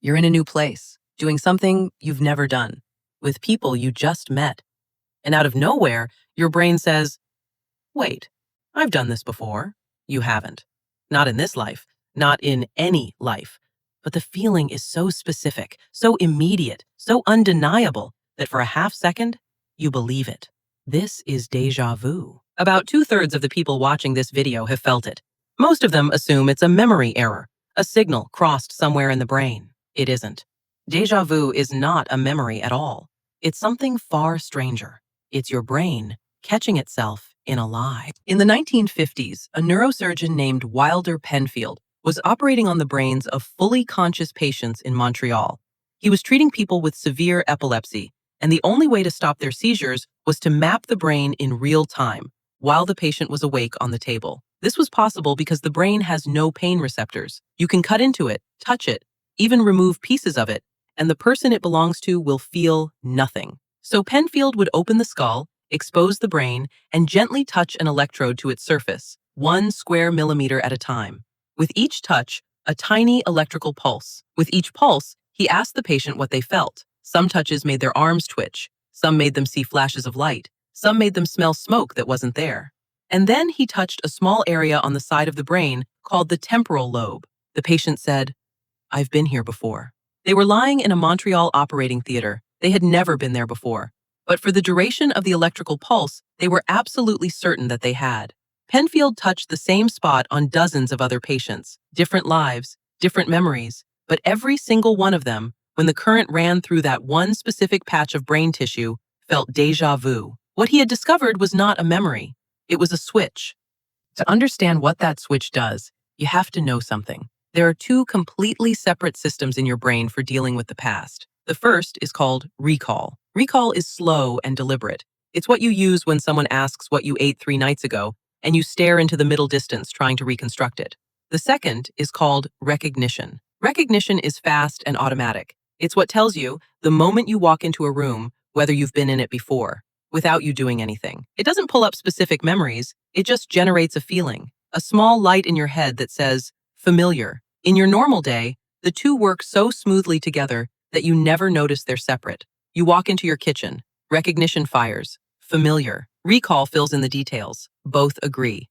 You're in a new place, doing something you've never done, with people you just met. And out of nowhere, your brain says, wait, I've done this before. You haven't. Not in this life, not in any life. But the feeling is so specific, so immediate, so undeniable that for a half second, you believe it. This is déjà vu. About 2/3 of the people watching this video have felt it. Most of them assume it's a memory error, a signal crossed somewhere in the brain. It isn't. Déjà vu is not a memory at all. It's something far stranger. It's your brain catching itself in a lie. In the 1950s, a neurosurgeon named Wilder Penfield was operating on the brains of fully conscious patients in Montreal. He was treating people with severe epilepsy, and the only way to stop their seizures was to map the brain in real time while the patient was awake on the table. This was possible because the brain has no pain receptors. You can cut into it, touch it, even remove pieces of it, and the person it belongs to will feel nothing. So Penfield would open the skull, expose the brain, and gently touch an electrode to its surface, 1 square millimeter at a time. With each touch, a tiny electrical pulse. With each pulse, he asked the patient what they felt. Some touches made their arms twitch. Some made them see flashes of light. Some made them smell smoke that wasn't there. And then he touched a small area on the side of the brain called the temporal lobe. The patient said, "I've been here before." They were lying in a Montreal operating theater. They had never been there before. But for the duration of the electrical pulse, they were absolutely certain that they had. Penfield touched the same spot on dozens of other patients, different lives, different memories, but every single one of them, when the current ran through that one specific patch of brain tissue, felt déjà vu. What he had discovered was not a memory. It was a switch. To understand what that switch does, you have to know something. There are 2 completely separate systems in your brain for dealing with the past. The first is called recall. Recall is slow and deliberate. It's what you use when someone asks what you ate 3 nights ago, and you stare into the middle distance trying to reconstruct it. The second is called recognition. Recognition is fast and automatic. It's what tells you, the moment you walk into a room, whether you've been in it before, without you doing anything. It doesn't pull up specific memories, it just generates a feeling, a small light in your head that says, familiar. In your normal day, the 2 work so smoothly together that you never notice they're separate. You walk into your kitchen, recognition fires, familiar. Recall fills in the details, both agree.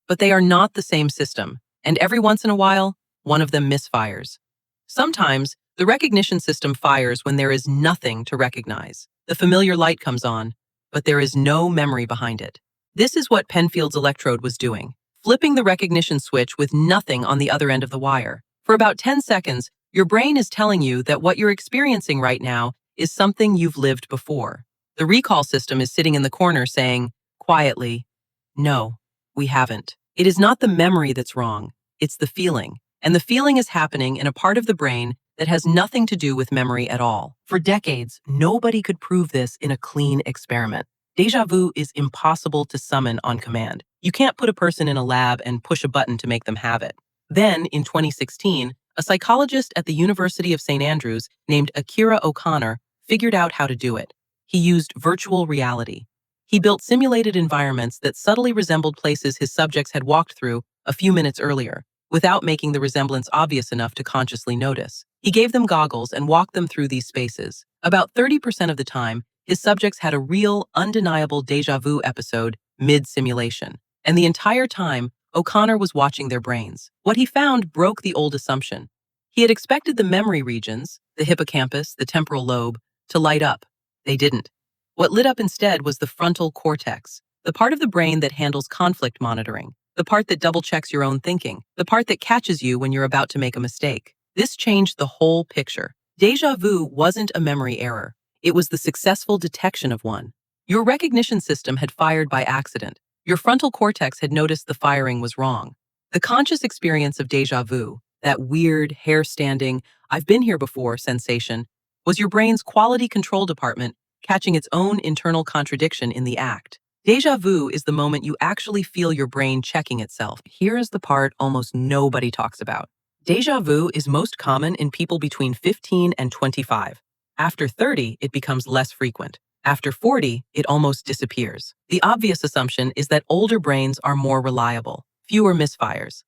But they are not the same system, and every once in a while, one of them misfires. Sometimes, the recognition system fires when there is nothing to recognize. The familiar light comes on, but there is no memory behind it. This is what Penfield's electrode was doing, flipping the recognition switch with nothing on the other end of the wire. For about 10 seconds, your brain is telling you that what you're experiencing right now is something you've lived before. The recall system is sitting in the corner saying, quietly, no, we haven't. It is not the memory that's wrong, it's the feeling. And the feeling is happening in a part of the brain that has nothing to do with memory at all. For decades, nobody could prove this in a clean experiment. Déjà vu is impossible to summon on command. You can't put a person in a lab and push a button to make them have it. Then, in 2016, a psychologist at the University of St. Andrews named Akira O'Connor figured out how to do it. He used virtual reality. He built simulated environments that subtly resembled places his subjects had walked through a few minutes earlier, without making the resemblance obvious enough to consciously notice. He gave them goggles and walked them through these spaces. About 30% of the time, his subjects had a real, undeniable déjà vu episode mid-simulation. And the entire time, O'Connor was watching their brains. What he found broke the old assumption. He had expected the memory regions, the hippocampus, the temporal lobe, to light up. They didn't. What lit up instead was the frontal cortex, the part of the brain that handles conflict monitoring, the part that double-checks your own thinking, the part that catches you when you're about to make a mistake. This changed the whole picture. Déjà vu wasn't a memory error. It was the successful detection of one. Your recognition system had fired by accident. Your frontal cortex had noticed the firing was wrong. The conscious experience of déjà vu, that weird, hair-standing, I've been here before sensation, was your brain's quality control department catching its own internal contradiction in the act. Déjà vu is the moment you actually feel your brain checking itself. Here is the part almost nobody talks about. Déjà vu is most common in people between 15 and 25. After 30, it becomes less frequent. After 40, it almost disappears. The obvious assumption is that older brains are more reliable, fewer misfires.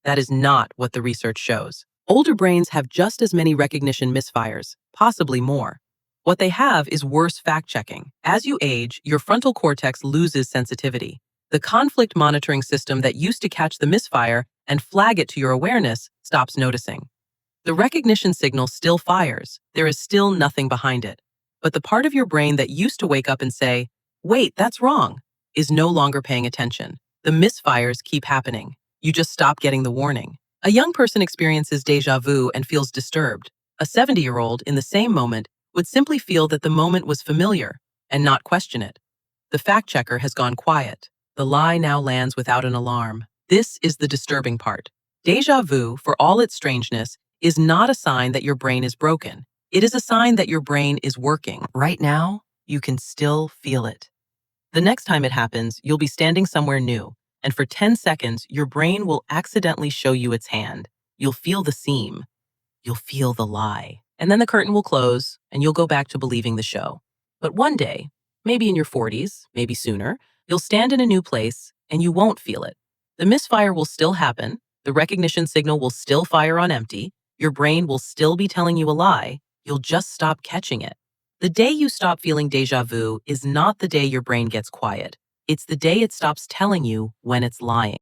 That is not what the research shows. Older brains have just as many recognition misfires, possibly more. What they have is worse fact-checking. As you age, your frontal cortex loses sensitivity. The conflict monitoring system that used to catch the misfire and flag it to your awareness stops noticing. The recognition signal still fires. There is still nothing behind it. But the part of your brain that used to wake up and say, "Wait, that's wrong," is no longer paying attention. The misfires keep happening. You just stop getting the warning. A young person experiences déjà vu and feels disturbed. A 70-year-old in the same moment would simply feel that the moment was familiar and not question it. The fact checker has gone quiet. The lie now lands without an alarm. This is the disturbing part. Déjà vu, for all its strangeness, is not a sign that your brain is broken. It is a sign that your brain is working. Right now, you can still feel it. The next time it happens, you'll be standing somewhere new, and for 10 seconds, your brain will accidentally show you its hand. You'll feel the seam. You'll feel the lie. And then the curtain will close, and you'll go back to believing the show. But one day, maybe in your 40s, maybe sooner, you'll stand in a new place, and you won't feel it. The misfire will still happen, the recognition signal will still fire on empty, your brain will still be telling you a lie, you'll just stop catching it. The day you stop feeling déjà vu is not the day your brain gets quiet. It's the day it stops telling you when it's lying.